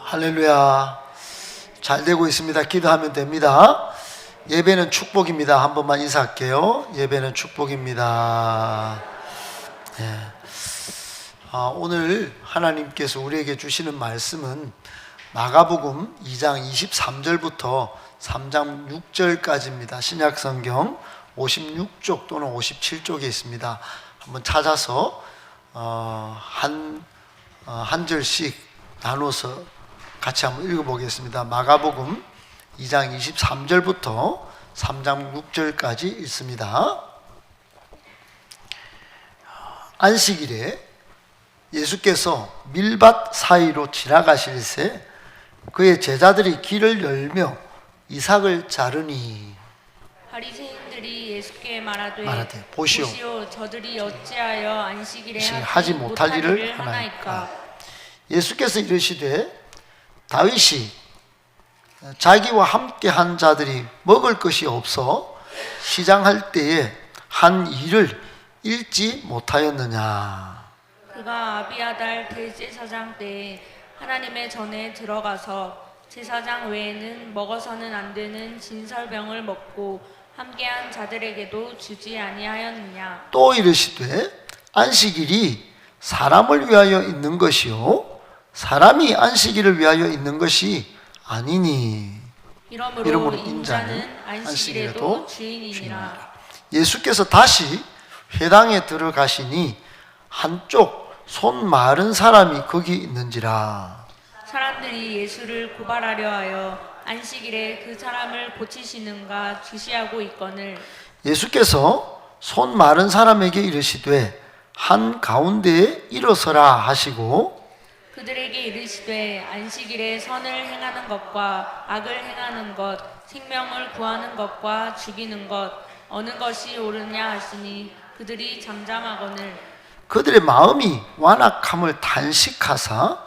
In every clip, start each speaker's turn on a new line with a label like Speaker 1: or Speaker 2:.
Speaker 1: 할렐루야. 잘 되고 있습니다. 기도하면 됩니다. 예배는 축복입니다. 한 번만 인사할게요. 예배는 축복입니다. 네. 오늘 하나님께서 우리에게 주시는 말씀은 마가복음 2장 23절부터 3장 6절까지입니다. 신약성경 56쪽 또는 57쪽에 있습니다. 한번 찾아서 한 절씩 나눠서 같이 한번 읽어보겠습니다. 마가복음 2장 23절부터 3장 6절까지 읽습니다. 안식일에 예수께서 밀밭 사이로 지나가실새 그의 제자들이 길을 열며 이삭을 자르니
Speaker 2: 바리새인들이 예수께 말하되
Speaker 1: 보시오
Speaker 2: 저들이 어찌하여 안식일에
Speaker 1: 하지 못할 일을 하나이까. 예수께서 이르시되 다윗이 자기와 함께 한 자들이 먹을 것이 없어 시장할 때에 한 일을 잃지 못하였느냐.
Speaker 2: 그가 아비아달 대제사장 때에 하나님의 전에 들어가서 제사장 외에는 먹어서는 안 되는 진설병을 먹고 함께한 자들에게도 주지 아니하였느냐.
Speaker 1: 또 이르시되 안식일이 사람을 위하여 있는 것이요 사람이 안식일을 위하여 있는 것이 아니니.
Speaker 2: 이러므로 인자는 안식일에도 주인이니라.
Speaker 1: 예수께서 다시 회당에 들어가시니 한쪽 손 마른 사람이 거기 있는지라.
Speaker 2: 사람들이 예수를 고발하려 하여 안식일에 그 사람을 고치시는가 주시하고 있거늘
Speaker 1: 예수께서 손 마른 사람에게 이르시되 한 가운데에 일어서라 하시고
Speaker 2: 그들에게 이르시되 안식일에 선을 행하는 것과 악을 행하는 것, 생명을 구하는 것과 죽이는 것 어느 것이 옳으냐 하시니 그들이 잠잠하거늘
Speaker 1: 그들의 마음이 완악함을 단식하사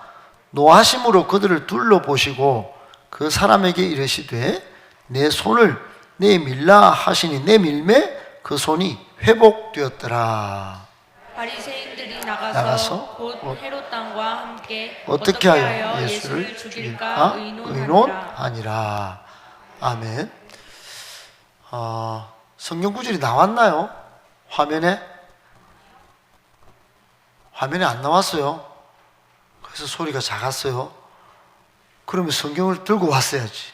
Speaker 1: 노하심으로 그들을 둘러보시고 그 사람에게 이르시되 내 손을 내 밀라 하시니 내 밀매 그 손이 회복되었더라.
Speaker 2: 바리새인들이 나가서 곧 헤롯 땅과 함께
Speaker 1: 어떻게 하여 예수를 죽일까 의논하니라. 아멘. 성경 구절이 나왔나요? 화면에 안 나왔어요. 그래서 소리가 작았어요. 그러면 성경을 들고 왔어야지.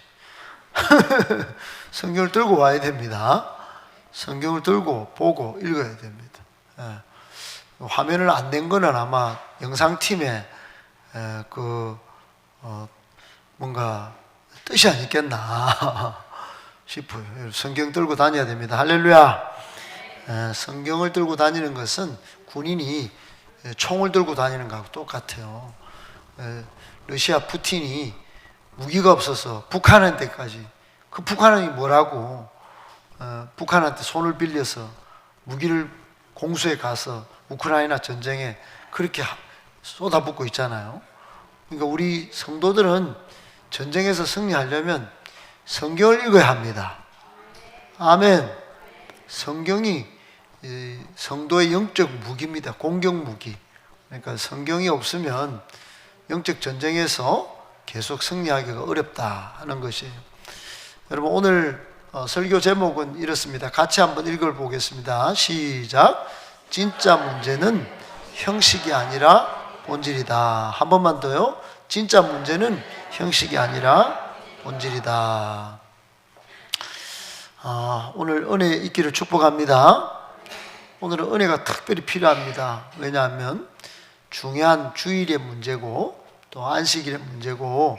Speaker 1: 성경을 들고 와야 됩니다. 성경을 들고 보고 읽어야 됩니다. 화면을 안 낸 거는 아마 영상팀에 뭔가 뜻이 아니겠나 싶어요. 성경 들고 다녀야 됩니다. 할렐루야. 성경을 들고 다니는 것은 군인이 총을 들고 다니는 거하고 똑같아요. 러시아 푸틴이 무기가 없어서 북한한테까지, 그 북한이 뭐라고 북한한테 손을 빌려서 무기를 공수해 가서 우크라이나 전쟁에 그렇게 쏟아붓고 있잖아요. 그러니까 우리 성도들은 전쟁에서 승리하려면 성경을 읽어야 합니다. 아멘. 성경이 성도의 영적 무기입니다. 공격 무기. 그러니까 성경이 없으면 영적 전쟁에서 계속 승리하기가 어렵다 하는 것이에요. 여러분 오늘 설교 제목은 이렇습니다. 같이 한번 읽어보겠습니다. 시작. 진짜 문제는 형식이 아니라 본질이다. 한 번만 더요. 진짜 문제는 형식이 아니라 본질이다. 오늘 은혜 있기를 축복합니다. 오늘은 은혜가 특별히 필요합니다. 왜냐하면 중요한 주일의 문제고 또 안식일의 문제고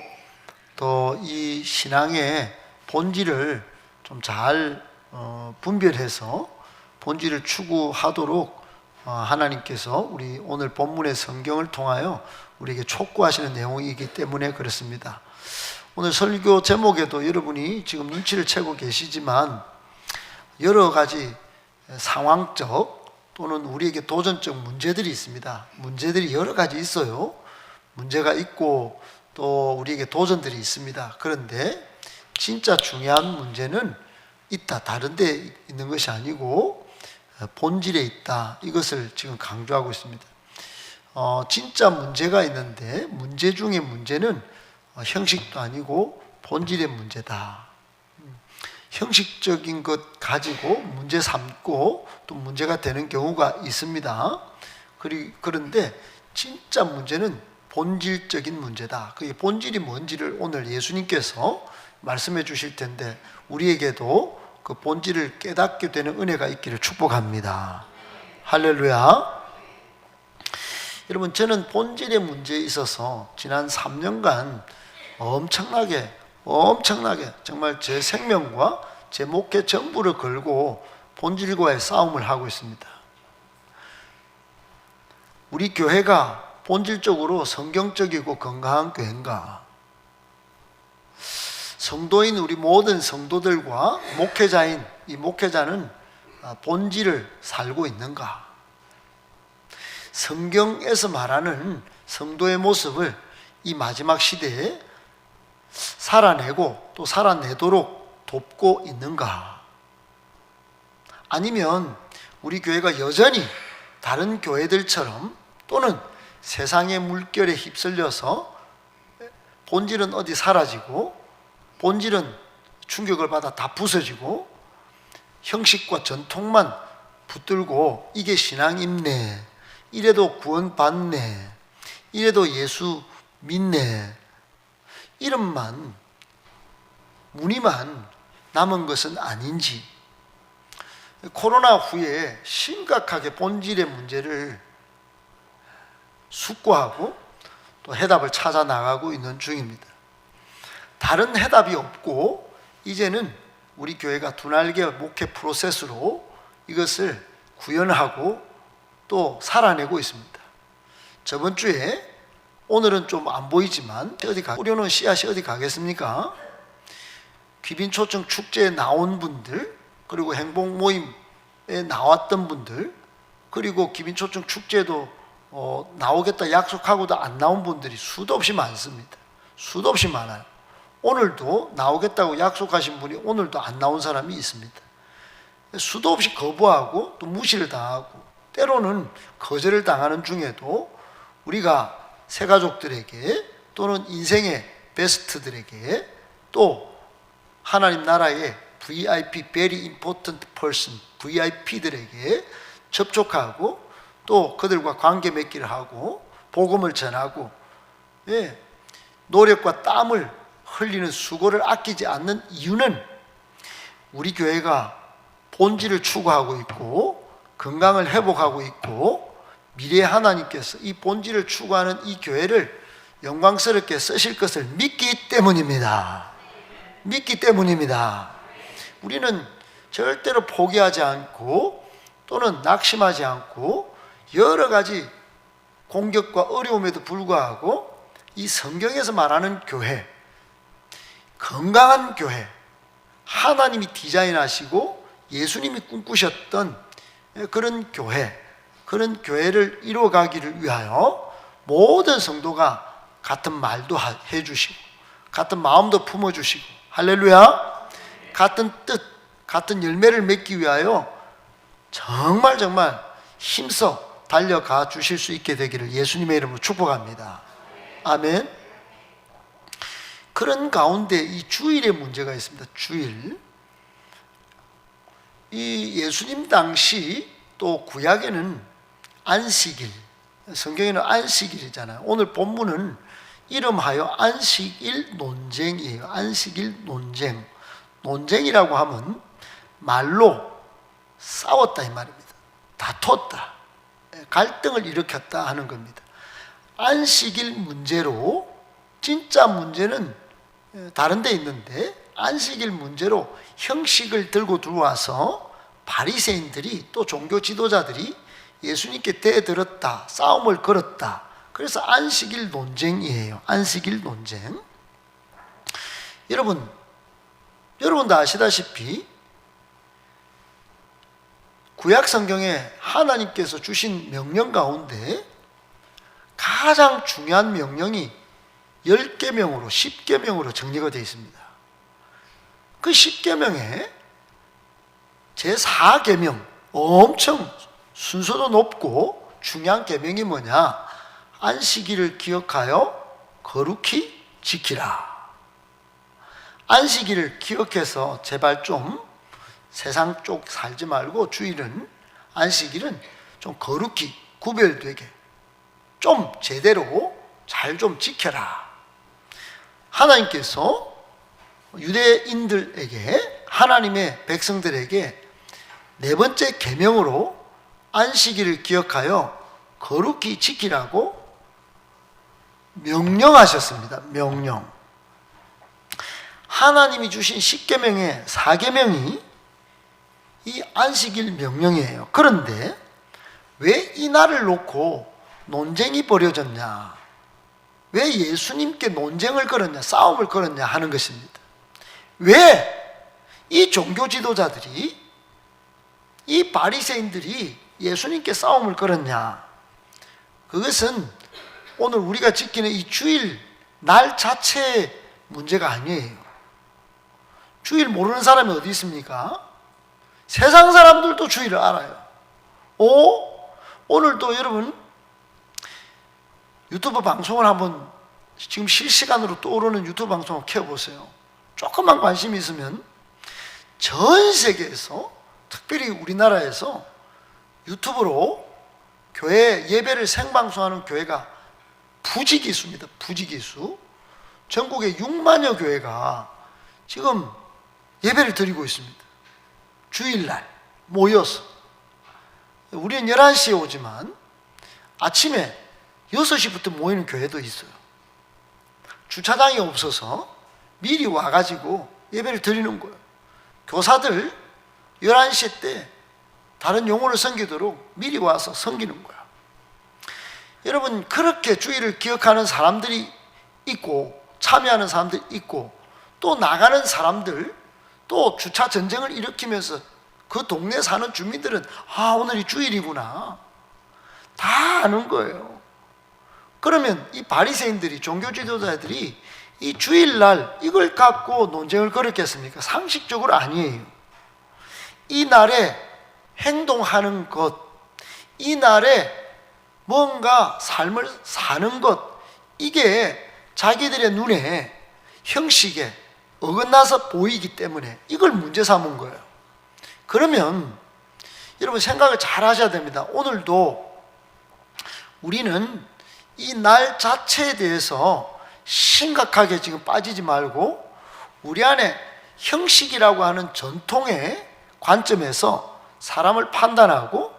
Speaker 1: 또 이 신앙의 본질을 좀 잘 분별해서 본질을 추구하도록 하나님께서 우리 오늘 본문의 성경을 통하여 우리에게 촉구하시는 내용이기 때문에 그렇습니다. 오늘 설교 제목에도 여러분이 지금 눈치를 채고 계시지만 여러 가지 상황적 또는 우리에게 도전적 문제들이 있습니다. 문제들이 여러 가지 있어요. 문제가 있고 또 우리에게 도전들이 있습니다. 그런데 진짜 중요한 문제는 있다. 다른 데 있는 것이 아니고 본질에 있다. 이것을 지금 강조하고 있습니다. 진짜 문제가 있는데 문제 중에 문제는 형식도 아니고 본질의 문제다. 형식적인 것 가지고 문제 삼고 또 문제가 되는 경우가 있습니다. 그런데 진짜 문제는 본질적인 문제다. 그게 본질이 뭔지를 오늘 예수님께서 말씀해 주실 텐데 우리에게도 그 본질을 깨닫게 되는 은혜가 있기를 축복합니다. 할렐루야. 여러분, 저는 본질의 문제에 있어서 지난 3년간 엄청나게 정말 제 생명과 제 목회 전부를 걸고 본질과의 싸움을 하고 있습니다. 우리 교회가 본질적으로 성경적이고 건강한 교회인가? 성도인 우리 모든 성도들과 목회자인 이 목회자는 본질을 살고 있는가? 성경에서 말하는 성도의 모습을 이 마지막 시대에 살아내고 또 살아내도록 돕고 있는가? 아니면 우리 교회가 여전히 다른 교회들처럼 또는 세상의 물결에 휩쓸려서 본질은 어디 사라지고 본질은 충격을 받아 다 부서지고 형식과 전통만 붙들고 이게 신앙입네, 이래도 구원받네, 이래도 예수 믿네, 이름만 무늬만 남은 것은 아닌지, 코로나 후에 심각하게 본질의 문제를 숙고하고 또 해답을 찾아 나가고 있는 중입니다. 다른 해답이 없고 이제는 우리 교회가 두날개 목회 프로세스로 이것을 구현하고 또 살아내고 있습니다. 저번 주에 오늘은 좀 안 보이지만 뿌려놓은 씨앗이 어디 가겠습니까? 귀빈초청 축제에 나온 분들, 그리고 행복 모임에 나왔던 분들, 그리고 귀빈초청 축제도 나오겠다 약속하고도 안 나온 분들이 수도 없이 많습니다. 수도 없이 많아요. 오늘도 나오겠다고 약속하신 분이 오늘도 안 나온 사람이 있습니다. 수도 없이 거부하고 또 무시를 당하고 때로는 거절을 당하는 중에도 우리가 새가족들에게 또는 인생의 베스트들에게 또 하나님 나라의 VIP, Very Important Person, VIP들에게 접촉하고 또 그들과 관계 맺기를 하고 복음을 전하고, 노력과 땀을 흘리는 수고를 아끼지 않는 이유는 우리 교회가 본질을 추구하고 있고 건강을 회복하고 있고 미래의 하나님께서 이 본질을 추구하는 이 교회를 영광스럽게 쓰실 것을 믿기 때문입니다. 믿기 때문입니다. 우리는 절대로 포기하지 않고 또는 낙심하지 않고 여러 가지 공격과 어려움에도 불구하고 이 성경에서 말하는 교회, 건강한 교회, 하나님이 디자인하시고 예수님이 꿈꾸셨던 그런 교회, 그런 교회를 이루어가기를 위하여 모든 성도가 같은 말도 해주시고 같은 마음도 품어주시고, 할렐루야, 같은 뜻, 같은 열매를 맺기 위하여 정말 힘써 달려가 주실 수 있게 되기를 예수님의 이름으로 축복합니다. 아멘. 그런 가운데 이 주일의 문제가 있습니다. 주일. 이 예수님 당시 또 구약에는 안식일, 성경에는 안식일이잖아요. 오늘 본문은 이름하여 안식일 논쟁이에요. 안식일 논쟁. 논쟁이라고 하면 말로 싸웠다 이 말입니다. 다퉜다, 갈등을 일으켰다 하는 겁니다. 안식일 문제로, 진짜 문제는 다른 데 있는데 안식일 문제로 형식을 들고 들어와서 바리새인들이 또 종교 지도자들이 예수님께 대들었다, 싸움을 걸었다. 그래서 안식일 논쟁이에요. 안식일 논쟁. 여러분도 아시다시피 구약 성경에 하나님께서 주신 명령 가운데 가장 중요한 명령이 10계명으로 10계명으로 정리가 되어 있습니다. 그 10계명에 제4계명, 엄청 순서도 높고 중요한 계명이 뭐냐? 안식일을 기억하여 거룩히 지키라. 안식일을 기억해서 제발 좀 세상 쪽 살지 말고 주일은, 안식일은 좀 거룩히 구별되게 좀 제대로 잘 좀 지켜라. 하나님께서 유대인들에게, 하나님의 백성들에게 네 번째 계명으로 안식일을 기억하여 거룩히 지키라고 명령하셨습니다. 명령. 하나님이 주신 10계명의 4계명이 이 안식일 명령이에요. 그런데 왜 이 날을 놓고 논쟁이 벌어졌냐, 왜 예수님께 논쟁을 걸었냐, 싸움을 걸었냐 하는 것입니다. 왜 이 종교 지도자들이, 이 바리새인들이 예수님께 싸움을 걸었냐? 그것은 오늘 우리가 지키는 이 주일 날 자체의 문제가 아니에요. 주일 모르는 사람이 어디 있습니까? 세상 사람들도 주일을 알아요. 오늘도 여러분 유튜브 방송을 한번, 지금 실시간으로 떠오르는 유튜브 방송을 켜보세요. 조금만 관심이 있으면 전 세계에서, 특별히 우리나라에서 유튜브로 교회 예배를 생방송하는 교회가 부지기수입니다. 부지기수. 전국에 6만여 교회가 지금 예배를 드리고 있습니다. 주일날 모여서. 우리는 11시에 오지만 아침에 6시부터 모이는 교회도 있어요. 주차장이 없어서 미리 와가지고 예배를 드리는 거예요. 교사들 11시 때 다른 영혼을 섬기도록 미리 와서 섬기는 거야. 여러분, 그렇게 주일을 기억하는 사람들이 있고, 참여하는 사람들이 있고, 또 나가는 사람들, 또 주차 전쟁을 일으키면서 그 동네 사는 주민들은 오늘이 주일이구나 다 아는 거예요. 그러면 이 바리새인들이, 종교 지도자들이 이 주일날 이걸 갖고 논쟁을 걸었겠습니까? 상식적으로 아니에요. 이 날에 행동하는 것, 이 날에 뭔가 삶을 사는 것, 이게 자기들의 눈에, 형식에 어긋나서 보이기 때문에 이걸 문제 삼은 거예요. 그러면 여러분 생각을 잘 하셔야 됩니다. 오늘도 우리는 이 날 자체에 대해서 심각하게 지금 빠지지 말고, 우리 안에 형식이라고 하는 전통의 관점에서 사람을 판단하고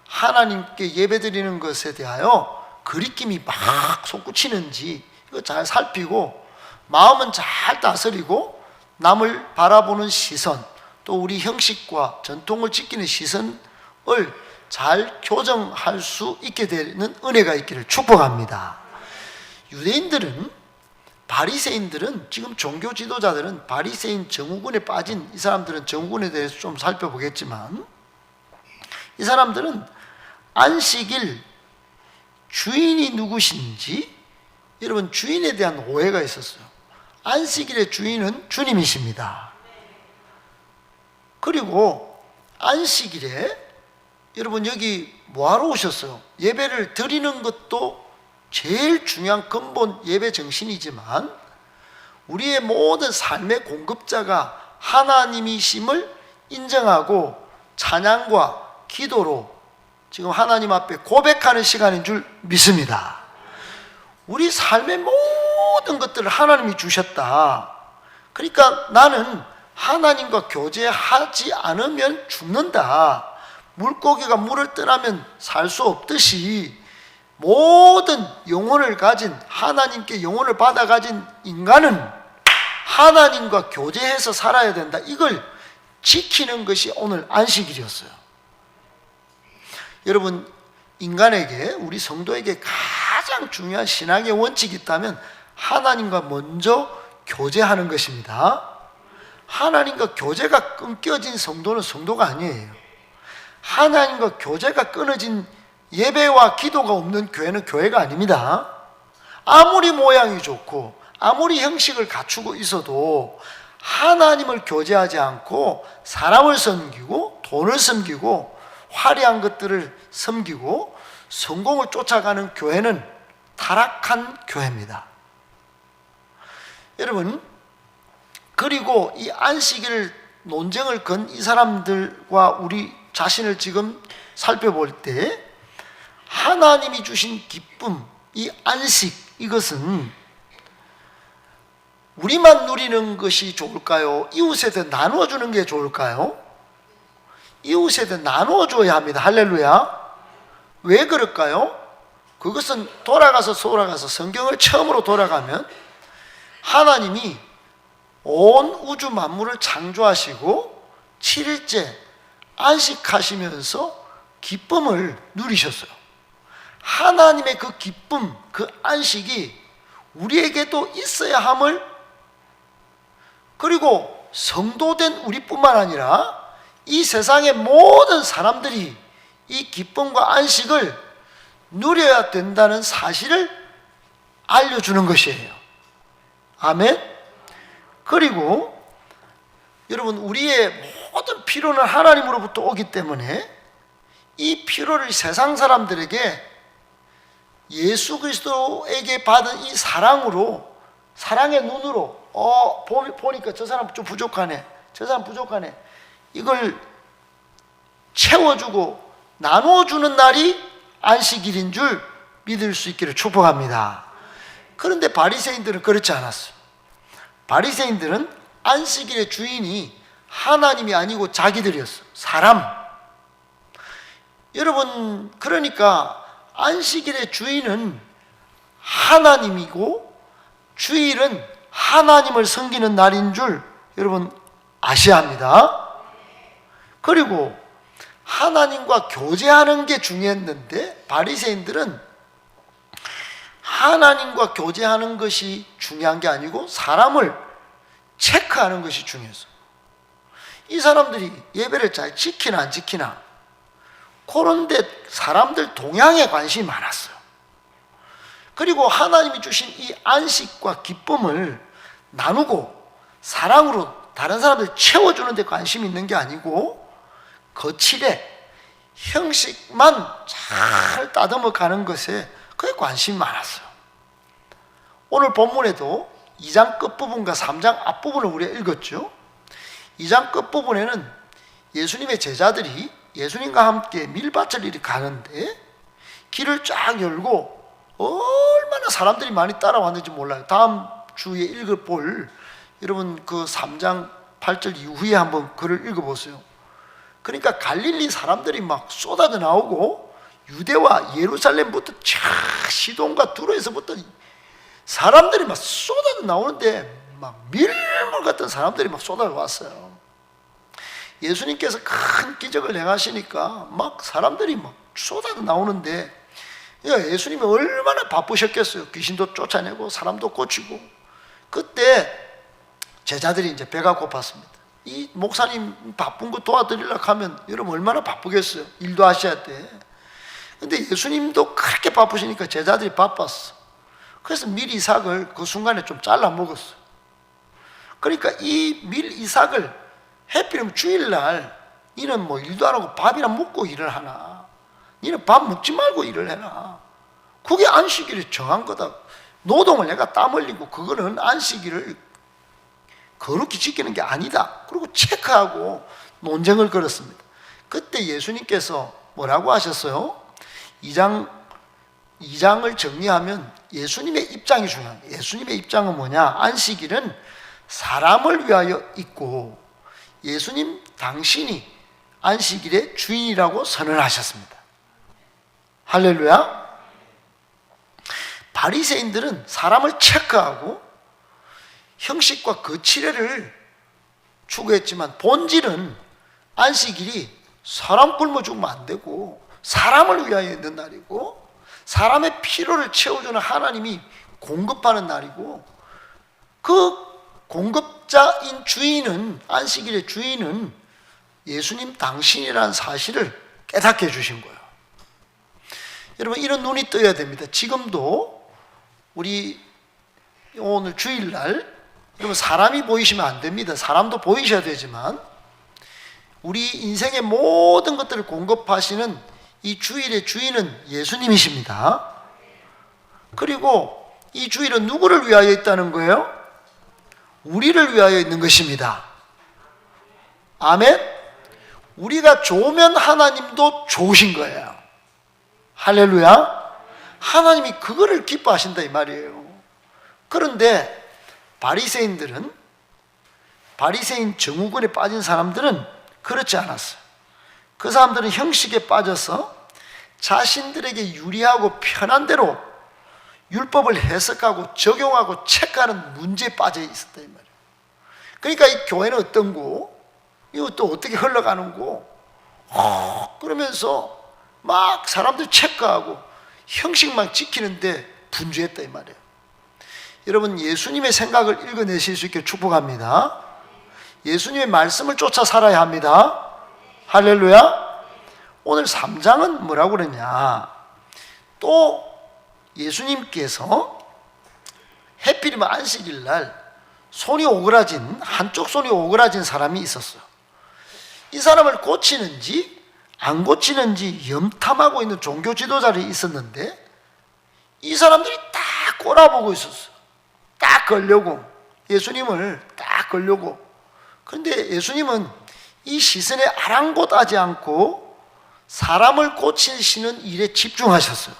Speaker 1: 하나님께 예배드리는 것에 대하여 그리낌이 막 솟구치는지 이거 잘 살피고, 마음은 잘 다스리고, 남을 바라보는 시선, 또 우리 형식과 전통을 지키는 시선을 잘 교정할 수 있게 되는 은혜가 있기를 축복합니다. 유대인들은, 바리새인들은, 지금 종교 지도자들은 바리새인 정우군에 빠진 이 사람들은, 정우군에 대해서 좀 살펴보겠지만, 이 사람들은 안식일 주인이 누구신지, 여러분 주인에 대한 오해가 있었어요. 안식일의 주인은 주님이십니다. 그리고 안식일에 여러분 여기 뭐하러 오셨어요? 예배를 드리는 것도 제일 중요한 근본 예배 정신이지만, 우리의 모든 삶의 공급자가 하나님이심을 인정하고 찬양과 기도로 지금 하나님 앞에 고백하는 시간인 줄 믿습니다. 우리 삶의 모든 것들을 하나님이 주셨다. 그러니까 나는 하나님과 교제하지 않으면 죽는다. 물고기가 물을 떠나면 살 수 없듯이 모든 영혼을 가진, 하나님께 영혼을 받아 가진 인간은 하나님과 교제해서 살아야 된다. 이걸 지키는 것이 오늘 안식일이었어요. 여러분, 인간에게, 우리 성도에게 가장 중요한 신앙의 원칙이 있다면 하나님과 먼저 교제하는 것입니다. 하나님과 교제가 끊겨진 성도는 성도가 아니에요. 하나님과 교제가 끊어진 예배와 기도가 없는 교회는 교회가 아닙니다. 아무리 모양이 좋고 아무리 형식을 갖추고 있어도 하나님을 교제하지 않고 사람을 섬기고 돈을 섬기고 화려한 것들을 섬기고 성공을 쫓아가는 교회는 타락한 교회입니다. 여러분, 그리고 이 안식일을 논쟁을 건 이 사람들과 우리 자신을 지금 살펴볼 때 하나님이 주신 기쁨, 이 안식, 이것은 우리만 누리는 것이 좋을까요? 이웃에게 나누어 주는 게 좋을까요? 이웃에게 나누어 줘야 합니다. 할렐루야. 왜 그럴까요? 그것은 돌아가서 성경을 처음으로 돌아가면 하나님이 온 우주 만물을 창조하시고 7일째 안식하시면서 기쁨을 누리셨어요. 하나님의 그 기쁨, 그 안식이 우리에게도 있어야 함을, 그리고 성도된 우리뿐만 아니라 이 세상의 모든 사람들이 이 기쁨과 안식을 누려야 된다는 사실을 알려주는 것이에요. 아멘. 그리고 여러분, 우리의 모든 필요는 하나님으로부터 오기 때문에 이 필요를 세상 사람들에게 예수 그리스도에게 받은 이 사랑으로, 사랑의 눈으로 보니까 저 사람 좀 부족하네, 저 사람 부족하네, 이걸 채워주고 나누어주는 날이 안식일인 줄 믿을 수 있기를 축복합니다. 그런데 바리새인들은 그렇지 않았어요. 바리새인들은 안식일의 주인이 하나님이 아니고 자기들이었어요. 사람. 여러분, 그러니까 안식일의 주인은 하나님이고 주일은 하나님을 섬기는 날인 줄 여러분 아셔야 합니다. 그리고 하나님과 교제하는 게 중요했는데 바리새인들은 하나님과 교제하는 것이 중요한 게 아니고 사람을 체크하는 것이 중요했어요. 이 사람들이 예배를 잘 지키나 안 지키나, 그런데 사람들 동향에 관심이 많았어요. 그리고 하나님이 주신 이 안식과 기쁨을 나누고 사랑으로 다른 사람들 채워주는 데 관심이 있는 게 아니고 거칠에 형식만 잘 따듬어 가는 것에 그게 관심이 많았어요. 오늘 본문에도 2장 끝부분과 3장 앞부분을 우리가 읽었죠. 2장 끝부분에는 예수님의 제자들이 예수님과 함께 밀밭을 이리 가는데 길을 쫙 열고 얼마나 사람들이 많이 따라왔는지 몰라요. 다음 주에 읽어볼 여러분 그 3장 8절 이후에 한번 글을 읽어보세요. 그러니까 갈릴리 사람들이 막 쏟아져 나오고 유대와 예루살렘부터 시돈과 두로에서부터 사람들이 막 쏟아져 나오는데 막 밀물 같은 사람들이 막 쏟아져 왔어요. 예수님께서 큰 기적을 행하시니까 막 사람들이 막 쏟아져 나오는데 예수님이 얼마나 바쁘셨겠어요. 귀신도 쫓아내고 사람도 고치고. 그때 제자들이 이제 배가 고팠습니다. 이 목사님 바쁜 거 도와드리려고 하면 여러분 얼마나 바쁘겠어요. 일도 하셔야 돼. 근데 예수님도 그렇게 바쁘시니까 제자들이 바빴어. 그래서 밀 이삭을 그 순간에 좀 잘라 먹었어. 그러니까 이 밀 이삭을 해필이면 주일날 니는 뭐 일도 안 하고 밥이나 먹고 일을 하나, 니는 밥 먹지 말고 일을 해라. 그게 안식일이 정한 거다. 노동을 내가 땀 흘리고 그거는 안식일을 거룩히 지키는 게 아니다. 그리고 체크하고 논쟁을 걸었습니다. 그때 예수님께서 뭐라고 하셨어요? 2장을 정리하면 예수님의 입장이 중요합니다. 예수님의 입장은 뭐냐? 안식일은 사람을 위하여 있고 예수님 당신이 안식일의 주인이라고 선언하셨습니다. 할렐루야. 바리새인들은 사람을 체크하고 형식과 거칠애를 추구했지만 본질은 안식일이 사람 굶어 죽으면 안 되고 사람을 위하여 있는 날이고 사람의 필요를 채워주는 하나님이 공급하는 날이고 그 공급자인 주인은, 안식일의 주인은 예수님 당신이라는 사실을 깨닫게 해주신 거예요. 여러분, 이런 눈이 떠야 됩니다. 지금도 우리 오늘 주일날 여러분 사람이 보이시면 안 됩니다. 사람도 보이셔야 되지만 우리 인생의 모든 것들을 공급하시는 이 주일의 주인은 예수님이십니다. 그리고 이 주일은 누구를 위하여 있다는 거예요? 우리를 위하여 있는 것입니다. 아멘. 우리가 좋으면 하나님도 좋으신 거예요. 할렐루야. 하나님이 그거를 기뻐하신다 이 말이에요. 그런데 바리새인 정우군에 빠진 사람들은 그렇지 않았어요. 그 사람들은 형식에 빠져서 자신들에게 유리하고 편한 대로 율법을 해석하고 적용하고 체크하는 문제에 빠져 있었다 이 말이에요. 그러니까 이 교회는 어떤 거, 이거 또 어떻게 흘러가는 거, 그러면서 막 사람들 체크하고 형식만 지키는데 분주했다 이 말이에요. 여러분, 예수님의 생각을 읽어내실 수 있게 축복합니다. 예수님의 말씀을 쫓아 살아야 합니다. 할렐루야. 오늘 3장은 뭐라고 그러냐, 또 예수님께서 해필이면 안식일 날 한쪽 손이 오그라진 사람이 있었어요. 이 사람을 고치는지 안 고치는지 염탐하고 있는 종교 지도자들이 있었는데, 이 사람들이 딱 꼬라보고 있었어요. 딱 걸려고, 예수님을 딱 걸려고. 그런데 예수님은 이 시선에 아랑곳하지 않고 사람을 고치시는 일에 집중하셨어요.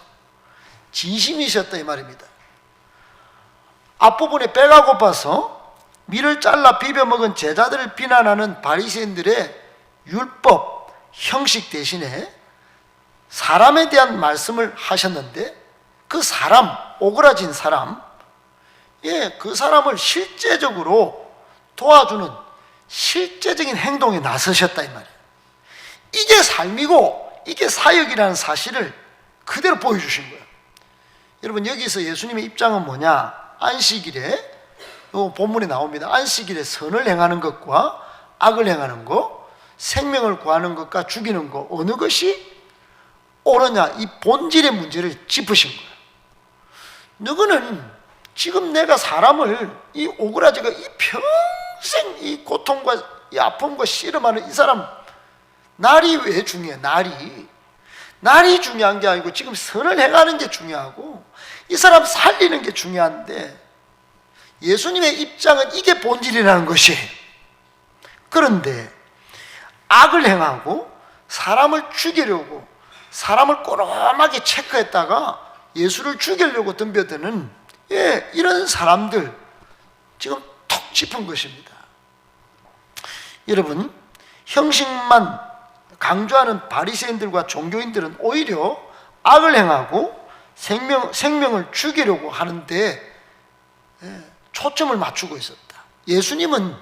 Speaker 1: 진심이셨다 이 말입니다. 앞부분에 배가 고파서 밀을 잘라 비벼 먹은 제자들을 비난하는 바리새인들의 율법 형식 대신에 사람에 대한 말씀을 하셨는데, 그 사람, 오그라진 사람, 그 사람을 실제적으로 도와주는 실제적인 행동에 나서셨다 이 말이에요. 이게 삶이고 이게 사역이라는 사실을 그대로 보여주신 거예요. 여러분, 여기서 예수님의 입장은 뭐냐? 안식일에, 본문에 나옵니다. 안식일에 선을 행하는 것과 악을 행하는 것, 생명을 구하는 것과 죽이는 것, 어느 것이 옳으냐, 이 본질의 문제를 짚으신 거예요. 너희는 지금 내가 사람을, 이 오그라지가 이 평생 이 고통과 이 아픔과 씨름하는 이 사람, 날이 왜 중요해? 날이 중요한 게 아니고 지금 선을 행하는 게 중요하고 이 사람 살리는 게 중요한데, 예수님의 입장은 이게 본질이라는 것이. 그런데 악을 행하고 사람을 죽이려고 사람을 꼬롬하게 체크했다가 예수를 죽이려고 덤벼드는 이런 사람들 지금 톡 짚은 것입니다. 여러분, 형식만 강조하는 바리새인들과 종교인들은 오히려 악을 행하고 생명을 죽이려고 하는데 초점을 맞추고 있었다. 예수님은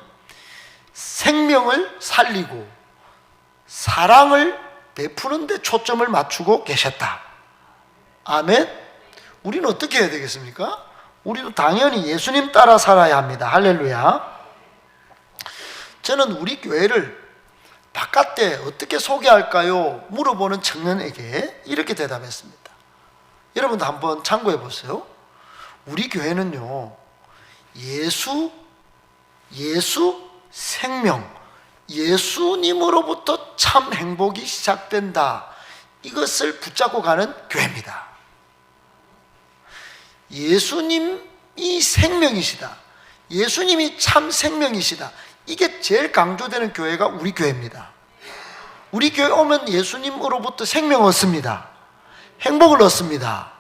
Speaker 1: 생명을 살리고 사랑을 베푸는 데 초점을 맞추고 계셨다. 아멘. 우리는 어떻게 해야 되겠습니까? 우리도 당연히 예수님 따라 살아야 합니다. 할렐루야. 저는 우리 교회를 바깥에 어떻게 소개할까요? 물어보는 청년에게 이렇게 대답했습니다. 여러분도 한번 참고해 보세요. 우리 교회는요, 예수, 생명, 예수님으로부터 참 행복이 시작된다, 이것을 붙잡고 가는 교회입니다. 예수님이 생명이시다, 예수님이 참 생명이시다, 이게 제일 강조되는 교회가 우리 교회입니다. 우리 교회 오면 예수님으로부터 생명 얻습니다. 행복을 얻습니다.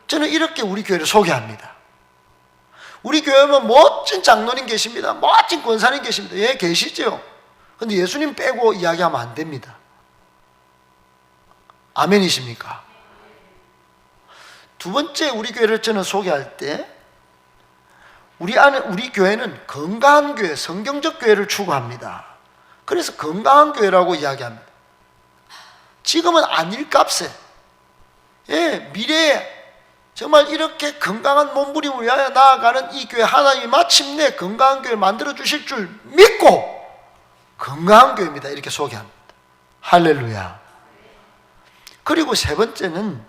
Speaker 1: 저는 이렇게 우리 교회를 소개합니다. 우리 교회 오면 멋진 장로님 계십니다. 멋진 권사님 계십니다. 예, 계시죠. 근데 예수님 빼고 이야기하면 안 됩니다. 아멘이십니까? 두 번째, 우리 교회를 저는 소개할 때 우리 교회는 건강한 교회, 성경적 교회를 추구합니다. 그래서 건강한 교회라고 이야기합니다. 지금은 안일값에, 미래에 정말 이렇게 건강한 몸부림을 위하여 나아가는 이 교회, 하나님이 마침내 건강한 교회를 만들어 주실 줄 믿고 건강한 교회입니다, 이렇게 소개합니다. 할렐루야. 그리고 세 번째는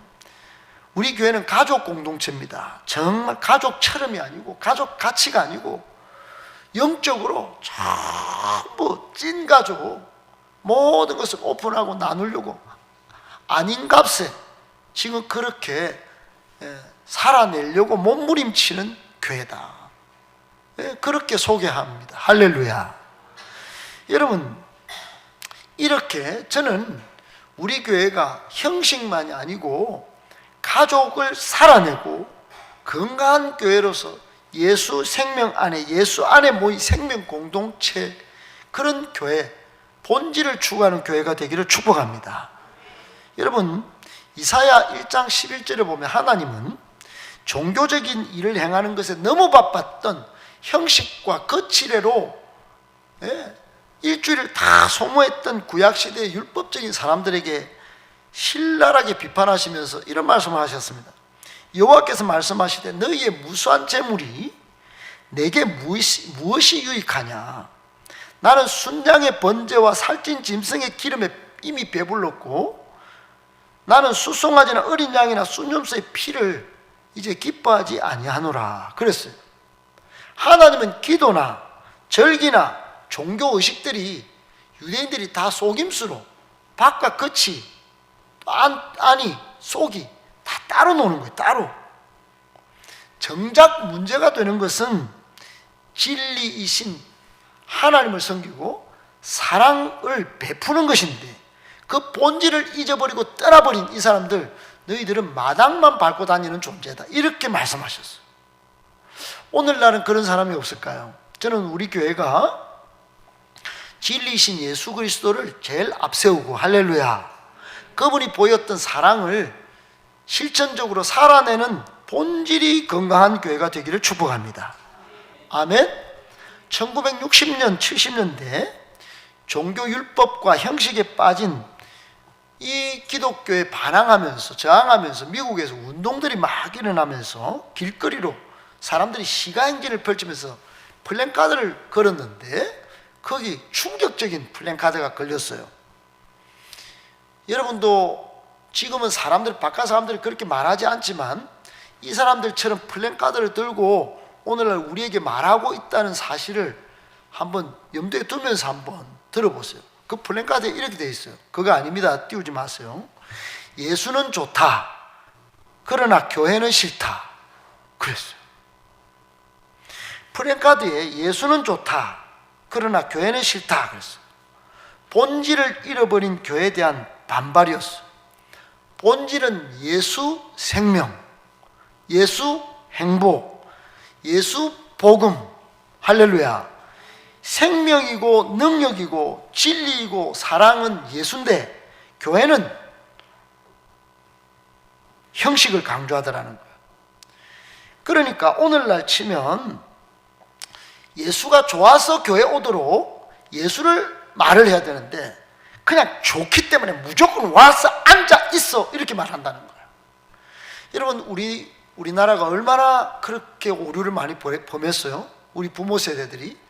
Speaker 1: 우리 교회는 가족 공동체입니다. 정말 가족처럼이 아니고 가족 가치가 아니고 영적으로 전부 찐 가족, 모든 것을 오픈하고 나누려고 아닌 값에 지금 그렇게 살아내려고 몸부림치는 교회다. 그렇게 소개합니다. 할렐루야. 여러분, 이렇게 저는 우리 교회가 형식만이 아니고 가족을 살아내고 건강한 교회로서 예수 생명 안에, 예수 안에 모인 생명 공동체, 그런 교회, 본질을 추구하는 교회가 되기를 축복합니다. 여러분, 이사야 1장 11절에 보면 하나님은 종교적인 일을 행하는 것에 너무 바빴던 형식과 거칠애로 일주일을 다 소모했던 구약시대의 율법적인 사람들에게 신랄하게 비판하시면서 이런 말씀을 하셨습니다. 여호와께서 말씀하시되 너희의 무수한 재물이 내게 무엇이 유익하냐? 나는 순양의 번제와 살찐 짐승의 기름에 이미 배불렀고 나는 수송아지나 어린 양이나 순염소의 피를 이제 기뻐하지 아니하노라 그랬어요. 하나님은 기도나 절기나 종교 의식들이 유대인들이 다 속임수로 밖과 겉이 안이 속이 다 따로 노는 거예요. 따로. 정작 문제가 되는 것은 진리이신 하나님을 섬기고 사랑을 베푸는 것인데 그 본질을 잊어버리고 떠나버린 이 사람들, 너희들은 마당만 밟고 다니는 존재다, 이렇게 말씀하셨어요. 오늘날은 그런 사람이 없을까요? 저는 우리 교회가 진리이신 예수 그리스도를 제일 앞세우고, 할렐루야, 그분이 보였던 사랑을 실천적으로 살아내는 본질이 건강한 교회가 되기를 축복합니다. 아멘. 1960년 70년대 종교율법과 형식에 빠진 이 기독교에 반항하면서, 저항하면서 미국에서 운동들이 막 일어나면서 길거리로 사람들이 시가행진을 펼치면서 플랜카드를 걸었는데 거기 충격적인 플랜카드가 걸렸어요. 여러분도 지금은 바깥 사람들이 그렇게 말하지 않지만 이 사람들처럼 플랜카드를 들고 오늘날 우리에게 말하고 있다는 사실을 한번 염두에 두면서 한번 들어보세요. 그 플랜카드에 이렇게 되어 있어요. 그거 아닙니다. 띄우지 마세요. 예수는 좋다, 그러나 교회는 싫다, 그랬어요. 플랜카드에 예수는 좋다, 그러나 교회는 싫다 그랬어요. 본질을 잃어버린 교회에 대한 반발이었어요. 본질은 예수 생명, 예수 행복, 예수 복음, 할렐루야. 생명이고 능력이고 진리이고 사랑은 예수인데 교회는 형식을 강조하더라는 거예요. 그러니까 오늘날 치면 예수가 좋아서 교회 오도록 예수를 말을 해야 되는데 그냥 좋기 때문에 무조건 와서 앉아 있어, 이렇게 말한다는 거예요. 여러분, 우리나라가 얼마나 그렇게 오류를 많이 범했어요? 우리 부모 세대들이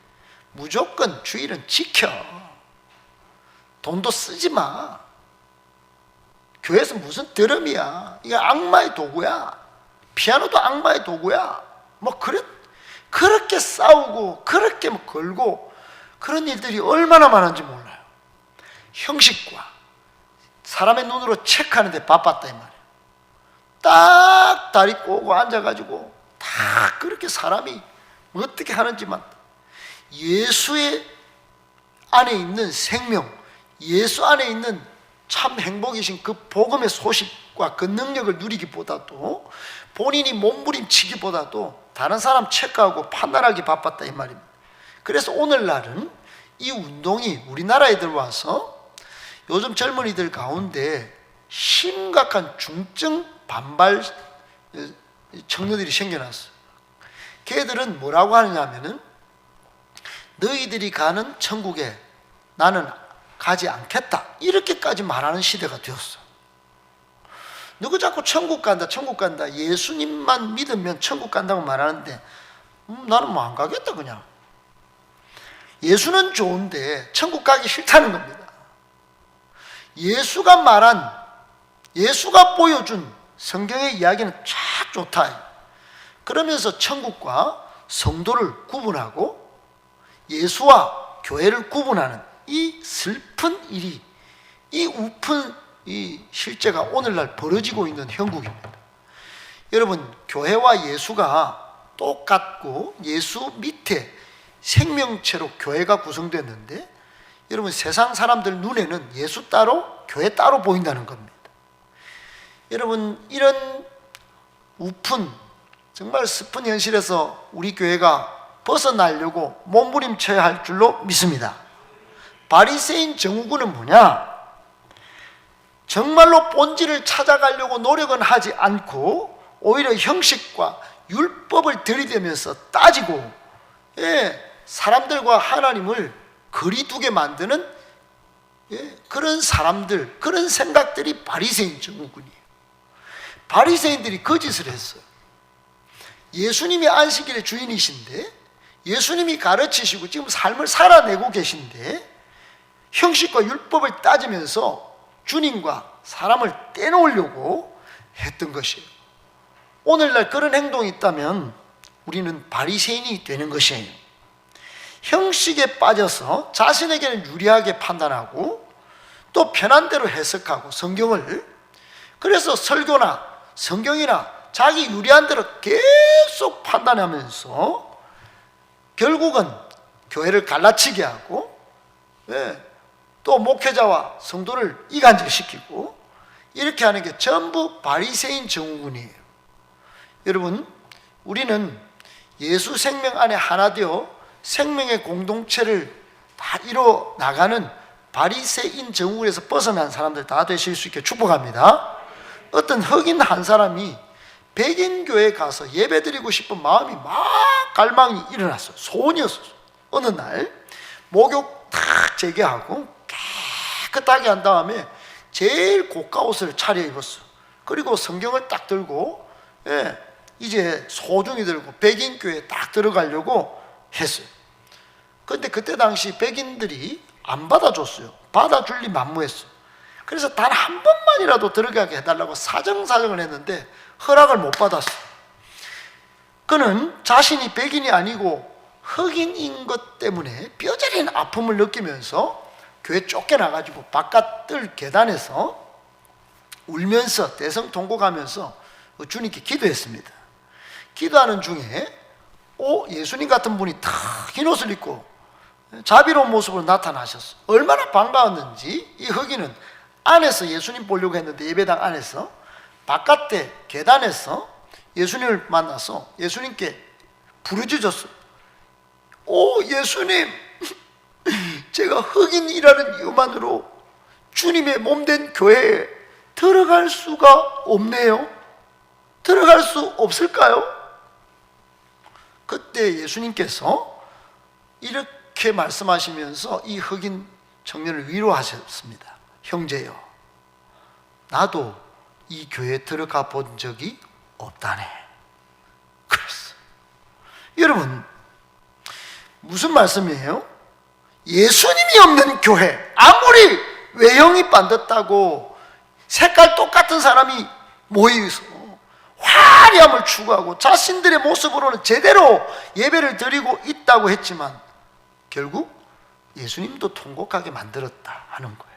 Speaker 1: 무조건 주일은 지켜, 돈도 쓰지 마, 교회에서 무슨 드럼이야, 이게 악마의 도구야, 피아노도 악마의 도구야, 뭐 그렇게 싸우고 그렇게 걸고 그런 일들이 얼마나 많은지 몰라요. 형식과 사람의 눈으로 체크하는데 바빴다 이 말이에요. 딱 다리 꼬고 앉아가지고 다 그렇게 사람이 어떻게 하는지만, 예수의 안에 있는 생명, 예수 안에 있는 참 행복이신 그 복음의 소식과 그 능력을 누리기보다도 본인이 몸부림치기보다도 다른 사람 체크하고 판단하기 바빴다 이 말입니다. 그래서 오늘날은 이 운동이 우리나라에 들어와서 요즘 젊은이들 가운데 심각한 중증 반발 청년들이 생겨났어요. 걔들은 뭐라고 하느냐면은 너희들이 가는 천국에 나는 가지 않겠다, 이렇게까지 말하는 시대가 되었어. 누구 자꾸 천국 간다, 천국 간다, 예수님만 믿으면 천국 간다고 말하는데 나는 뭐 안 가겠다 그냥. 예수는 좋은데 천국 가기 싫다는 겁니다. 예수가 말한, 예수가 보여준 성경의 이야기는 참 좋다. 그러면서 천국과 성도를 구분하고 예수와 교회를 구분하는 이 슬픈 일이, 이 우픈 이 실제가 오늘날 벌어지고 있는 형국입니다. 여러분, 교회와 예수가 똑같고 예수 밑에 생명체로 교회가 구성됐는데, 여러분 세상 사람들 눈에는 예수 따로 교회 따로 보인다는 겁니다. 여러분 이런 우픈, 정말 슬픈 현실에서 우리 교회가 벗어나려고 몸부림쳐야 할 줄로 믿습니다. 바리새인 정우군은 뭐냐? 정말로 본질을 찾아가려고 노력은 하지 않고 오히려 형식과 율법을 들이대면서 따지고, 사람들과 하나님을 거리두게 만드는 그런 사람들, 그런 생각들이 바리새인 정우군이에요. 바리새인들이 거짓을 했어요. 예수님이 안식일의 주인이신데, 예수님이 가르치시고 지금 삶을 살아내고 계신데, 형식과 율법을 따지면서 주님과 사람을 떼놓으려고 했던 것이에요. 오늘날 그런 행동이 있다면 우리는 바리새인이 되는 것이에요. 형식에 빠져서 자신에게는 유리하게 판단하고 또 편한 대로 해석하고 성경을, 그래서 설교나 성경이나 자기 유리한 대로 계속 판단하면서 결국은 교회를 갈라치게 하고, 또 목회자와 성도를 이간질시키고, 이렇게 하는 게 전부 바리새인 정우군이에요. 여러분, 우리는 예수 생명 안에 하나 되어 생명의 공동체를 다 이뤄 나가는 바리새인 정우군에서 벗어난 사람들 다 되실 수 있게 축복합니다. 어떤 흑인 한 사람이 백인 교회에 가서 예배드리고 싶은 마음이 막 갈망이 일어났어요. 소원이었어요. 어느 날 목욕 탁 재개하고 깨끗하게 한 다음에 제일 고가 옷을 차려입었어요. 그리고 성경을 딱 들고, 이제 소중히 들고 백인 교회에 딱 들어가려고 했어요. 그런데 그때 당시 백인들이 안 받아줬어요. 받아줄 리 만무했어요. 그래서 단 한 번만이라도 들어가게 해달라고 사정사정을 했는데 허락을 못 받았어요. 그는 자신이 백인이 아니고 흑인인 것 때문에 뼈저린 아픔을 느끼면서 교회 쫓겨나가지고 바깥들 계단에서 울면서 대성통곡하면서 주님께 기도했습니다. 기도하는 중에 예수님 같은 분이 탁 흰 옷을 입고 자비로운 모습으로 나타나셨어요. 얼마나 반가웠는지 이 흑인은 안에서 예수님 보려고 했는데, 예배당 안에서 바깥에 계단에서 예수님을 만나서 예수님께 부르짖었어요. 예수님, 제가 흑인이라는 이유만으로 주님의 몸된 교회에 들어갈 수가 없네요. 들어갈 수 없을까요? 그때 예수님께서 이렇게 말씀하시면서 이 흑인 청년을 위로하셨습니다. 형제여, 나도 이 교회에 들어가 본 적이 없다네. 그랬어요. 여러분, 무슨 말씀이에요? 예수님이 없는 교회, 아무리 외형이 반듯하고 색깔 똑같은 사람이 모여서 화려함을 추구하고 자신들의 모습으로는 제대로 예배를 드리고 있다고 했지만 결국 예수님도 통곡하게 만들었다 하는 거예요.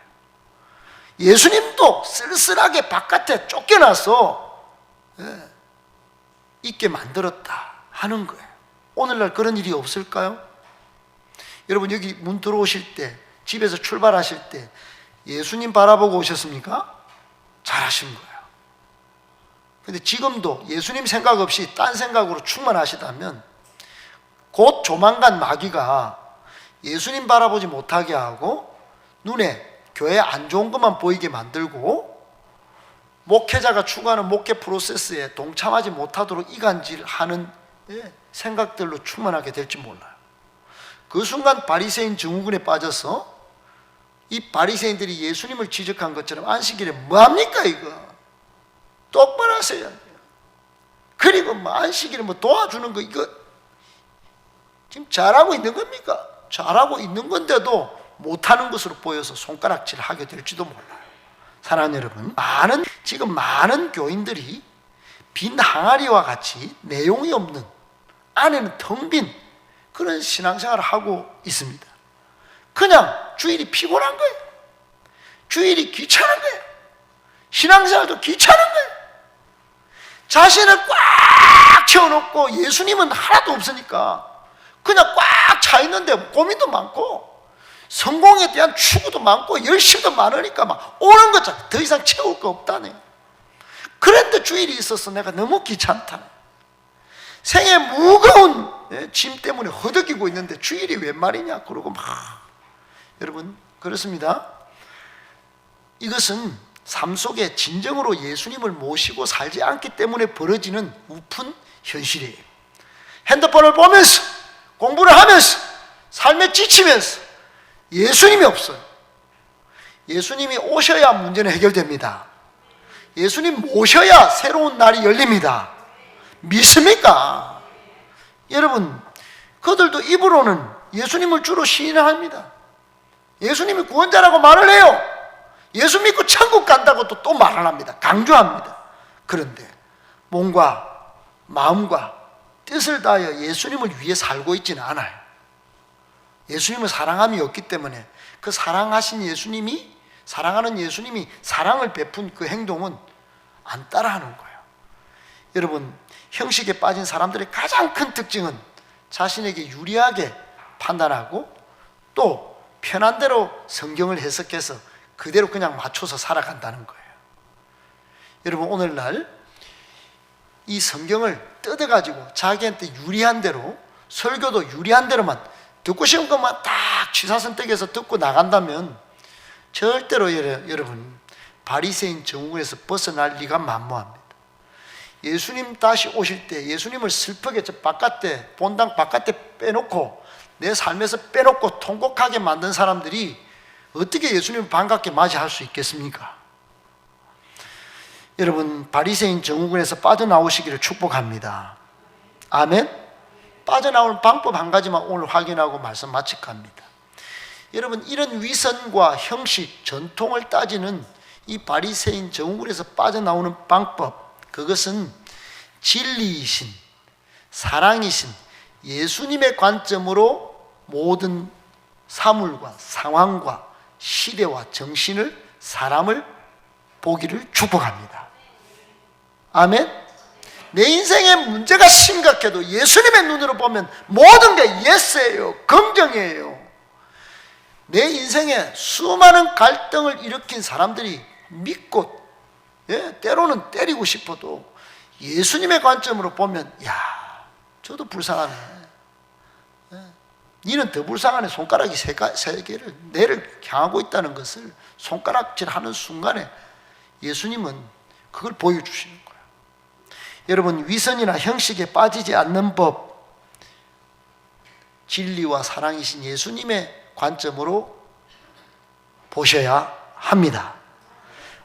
Speaker 1: 예수님도 쓸쓸하게 바깥에 쫓겨나서 있게 만들었다 하는 거예요. 오늘날 그런 일이 없을까요? 여러분, 여기 문 들어오실 때, 집에서 출발하실 때 예수님 바라보고 오셨습니까? 잘하신 거예요. 근데 지금도 예수님 생각 없이 딴 생각으로 충만하시다면 곧 조만간 마귀가 예수님 바라보지 못하게 하고 눈에 교회 안 좋은 것만 보이게 만들고 목회자가 추구하는 목회 프로세스에 동참하지 못하도록 이간질하는 생각들로 충만하게 될지 몰라요. 그 순간 바리새인 증후군에 빠져서 이 바리새인들이 예수님을 지적한 것처럼 안식일에 뭐합니까 이거? 똑바로 하세요. 그리고 뭐 안식일에 뭐 도와주는 거 이거 지금 잘하고 있는 겁니까? 잘하고 있는 건데도 못하는 것으로 보여서 손가락질을 하게 될지도 몰라요. 사랑하는 여러분, 지금 많은 교인들이 빈 항아리와 같이 내용이 없는, 안에는 텅 빈 그런 신앙생활을 하고 있습니다. 그냥 주일이 피곤한 거예요. 주일이 귀찮은 거예요. 신앙생활도 귀찮은 거예요. 자신을 꽉 채워놓고 예수님은 하나도 없으니까 그냥 꽉 차 있는데 고민도 많고 성공에 대한 추구도 많고 열심도 많으니까 막 오는 거죠. 더 이상 채울 거 없다네. 그런데 주일이 있어서 내가 너무 귀찮다. 생에 무거운 짐 때문에 허덕이고 있는데 주일이 웬 말이냐 그러고 막. 여러분 그렇습니다. 이것은 삶 속에 진정으로 예수님을 모시고 살지 않기 때문에 벌어지는 우픈 현실이에요. 핸드폰을 보면서 공부를 하면서 삶에 지치면서 예수님이 없어요. 예수님이 오셔야 문제는 해결됩니다. 예수님 모셔야 새로운 날이 열립니다. 믿습니까? 여러분 그들도 입으로는 예수님을 주로 시인합니다. 예수님이 구원자라고 말을 해요. 예수 믿고 천국 간다고 또 말을 합니다. 강조합니다. 그런데 몸과 마음과 뜻을 다하여 예수님을 위해 살고 있지는 않아요. 예수님을 사랑함이 없기 때문에 그 사랑하신 예수님이, 사랑하는 예수님이 사랑을 베푼 그 행동은 안 따라하는 거예요. 여러분 형식에 빠진 사람들의 가장 큰 특징은 자신에게 유리하게 판단하고 또 편한 대로 성경을 해석해서 그대로 그냥 맞춰서 살아간다는 거예요. 여러분 오늘날 이 성경을 뜯어가지고 자기한테 유리한 대로, 설교도 유리한 대로만 듣고 싶은 것만 딱 취사선택해서 듣고 나간다면 절대로 여러분 바리새인 정국에서 벗어날 리가 만무합니다. 예수님 다시 오실 때 예수님을 슬프게 저 바깥에, 본당 바깥에 빼놓고 내 삶에서 빼놓고 통곡하게 만든 사람들이 어떻게 예수님을 반갑게 맞이할 수 있겠습니까? 여러분 바리새인 정우군에서 빠져나오시기를 축복합니다. 아멘. 빠져나오는 방법 한 가지만 오늘 확인하고 말씀 마칠까 합니다. 여러분 이런 위선과 형식, 전통을 따지는 이 바리새인 정우군에서 빠져나오는 방법, 그것은 진리이신, 사랑이신 예수님의 관점으로 모든 사물과 상황과 시대와 정신을, 사람을 보기를 축복합니다. 아멘. 내 인생에 문제가 심각해도 예수님의 눈으로 보면 모든 게 예스예요, 긍정이에요. 내 인생에 수많은 갈등을 일으킨 사람들이 믿고 때로는 때리고 싶어도 예수님의 관점으로 보면 야, 저도 불쌍하네. 니는 더 불쌍하네. 손가락이 세 개를 내를 향하고 있다는 것을 손가락질하는 순간에 예수님은 그걸 보여주시는 거예요. 여러분 위선이나 형식에 빠지지 않는 법, 진리와 사랑이신 예수님의 관점으로 보셔야 합니다.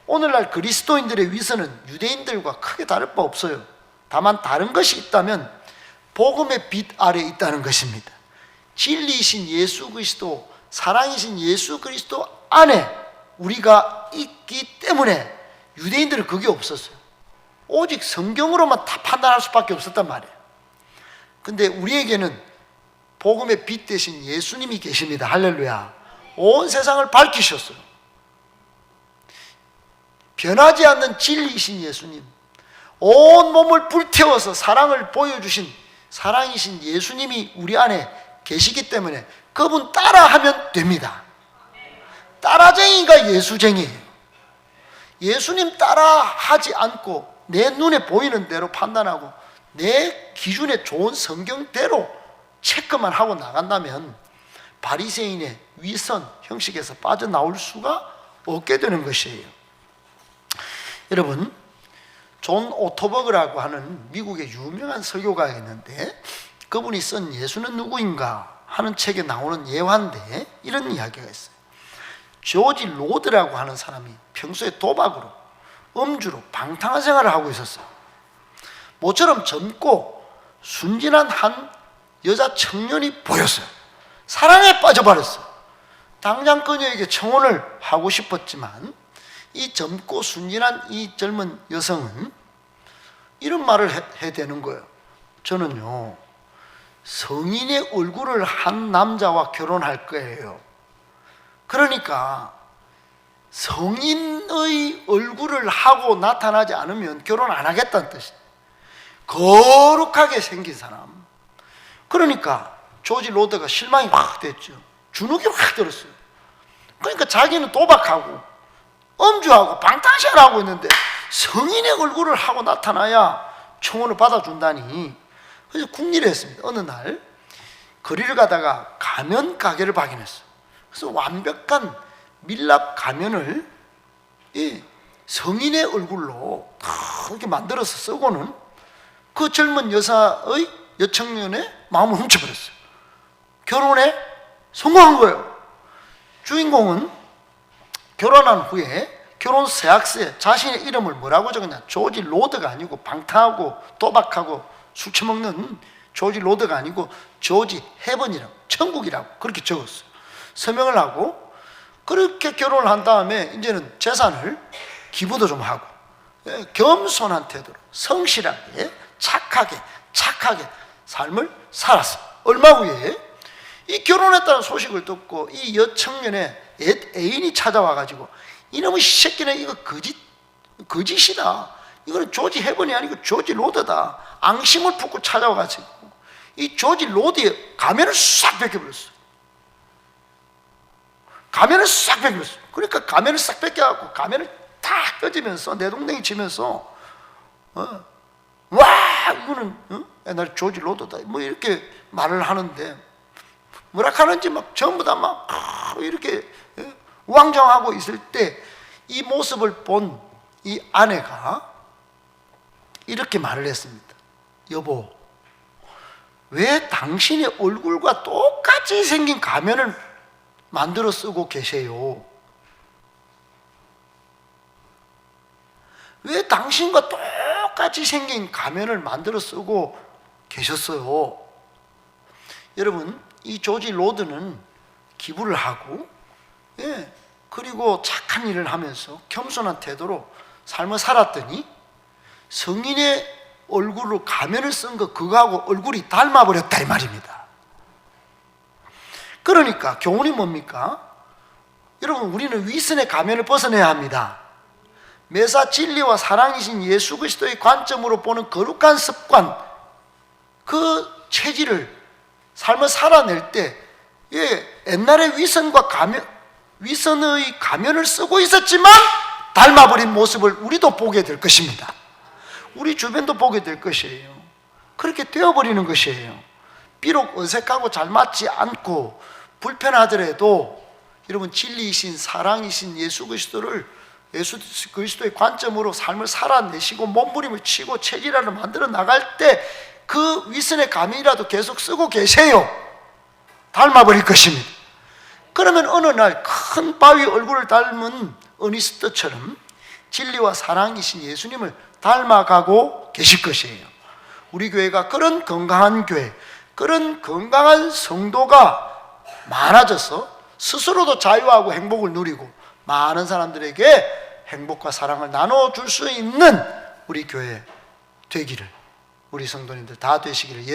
Speaker 1: 오늘날 그리스도인들의 위선은 유대인들과 크게 다를 바 없어요. 다만 다른 것이 있다면 복음의 빛 아래에 있다는 것입니다. 진리이신 예수 그리스도, 사랑이신 예수 그리스도 안에 우리가 있기 때문에 유대인들은 그게 없었어요. 오직 성경으로만 다 판단할 수밖에 없었단 말이에요. 근데 우리에게는 복음의 빛 대신 예수님이 계십니다. 할렐루야. 온 세상을 밝히셨어요. 변하지 않는 진리이신 예수님, 온 몸을 불태워서 사랑을 보여주신 사랑이신 예수님이 우리 안에 계시기 때문에 그분 따라하면 됩니다. 따라쟁이가 예수쟁이에요. 예수님 따라하지 않고 내 눈에 보이는 대로 판단하고 내 기준에 좋은 성경대로 체크만 하고 나간다면 바리새인의 위선 형식에서 빠져나올 수가 없게 되는 것이에요. 여러분 존 오토버그라고 하는 미국의 유명한 설교가가 있는데 그분이 쓴 예수는 누구인가 하는 책에 나오는 예화인데 이런 이야기가 있어요. 조지 로드라고 하는 사람이 평소에 도박으로, 음주로 방탕한 생활을 하고 있었어요. 모처럼 젊고 순진한 한 여자 청년이 보였어요. 사랑에 빠져버렸어요. 당장 그녀에게 청혼을 하고 싶었지만 이 젊고 순진한 이 젊은 여성은 이런 말을 해야 되는 거예요. 저는요 성인의 얼굴을 한 남자와 결혼할 거예요. 그러니까 성인의 얼굴을 하고 나타나지 않으면 결혼 안 하겠다는 뜻이에요. 거룩하게 생긴 사람. 그러니까 조지 로드가 실망이 확 됐죠. 주눅이 확 들었어요. 그러니까 자기는 도박하고 음주하고 방탕시하고 있는데 성인의 얼굴을 하고 나타나야 청혼을 받아준다니. 그래서 궁리를 했습니다. 어느 날 거리를 가다가 가면 가게를 발견했어요. 그래서 완벽한 밀랍 가면을 이 성인의 얼굴로 이렇게 만들어서 쓰고는 그 젊은 여청년의 마음을 훔쳐버렸어요. 결혼에 성공한 거예요. 주인공은 결혼한 후에 결혼 서약서에 자신의 이름을 뭐라고 적었냐? 조지 로드가 아니고 방탕하고 도박하고 술 처먹는 조지 로드가 아니고 조지 헤븐이라고, 천국이라고 그렇게 적었어요. 서명을 하고 그렇게 결혼을 한 다음에 이제는 재산을 기부도 좀 하고 겸손한 태도로 성실하게 착하게 삶을 살았어요. 얼마 후에 이 결혼했다는 소식을 듣고 이 여청년의 옛 애인이 찾아와가지고 이놈의 새끼는 이거 거짓이다. 이거는 조지 헤븐이 아니고 조지 로드다. 앙심을 품고 찾아와가지고 이 조지 로드의 가면을 싹 벗겨버렸어요. 가면을 싹 벗겨버렸어요. 그러니까 가면을 싹 벗겨갖고 가면을 다 껴지면서 내동댕이 치면서 와 이거는 옛날 조지 로드다 뭐 이렇게 말을 하는데 뭐라 하는지 막 전부 다 막 이렇게 우왕좌왕하고 있을 때 이 모습을 본 이 아내가 이렇게 말을 했습니다. 여보, 왜 당신의 얼굴과 똑같이 생긴 가면을 만들어 쓰고 계세요? 왜 당신과 똑같이 생긴 가면을 만들어 쓰고 계셨어요? 여러분, 이 조지 로드는 기부를 하고 그리고 착한 일을 하면서 겸손한 태도로 삶을 살았더니 성인의 얼굴로 가면을 쓴 거 그거하고 얼굴이 닮아버렸다 이 말입니다. 그러니까 교훈이 뭡니까? 여러분, 우리는 위선의 가면을 벗어내야 합니다. 매사 진리와 사랑이신 예수 그리스도의 관점으로 보는 거룩한 습관, 그 체질을 삶을 살아낼 때 옛날에 위선의 가면을 쓰고 있었지만 닮아버린 모습을 우리도 보게 될 것입니다. 우리 주변도 보게 될 것이에요. 그렇게 되어버리는 것이에요. 비록 어색하고 잘 맞지 않고 불편하더라도 여러분, 진리이신 사랑이신 예수 그리스도의 관점으로 삶을 살아내시고 몸부림을 치고 체질화를 만들어 나갈 때 그 위선의 가면이라도 계속 쓰고 계세요. 닮아버릴 것입니다. 그러면 어느 날 큰 바위 얼굴을 닮은 어니스트처럼 진리와 사랑이신 예수님을 닮아가고 계실 것이에요. 우리 교회가 그런 건강한 교회, 그런 건강한 성도가 많아져서 스스로도 자유하고 행복을 누리고 많은 사람들에게 행복과 사랑을 나눠줄 수 있는 우리 교회 되기를, 우리 성도님들 다 되시기를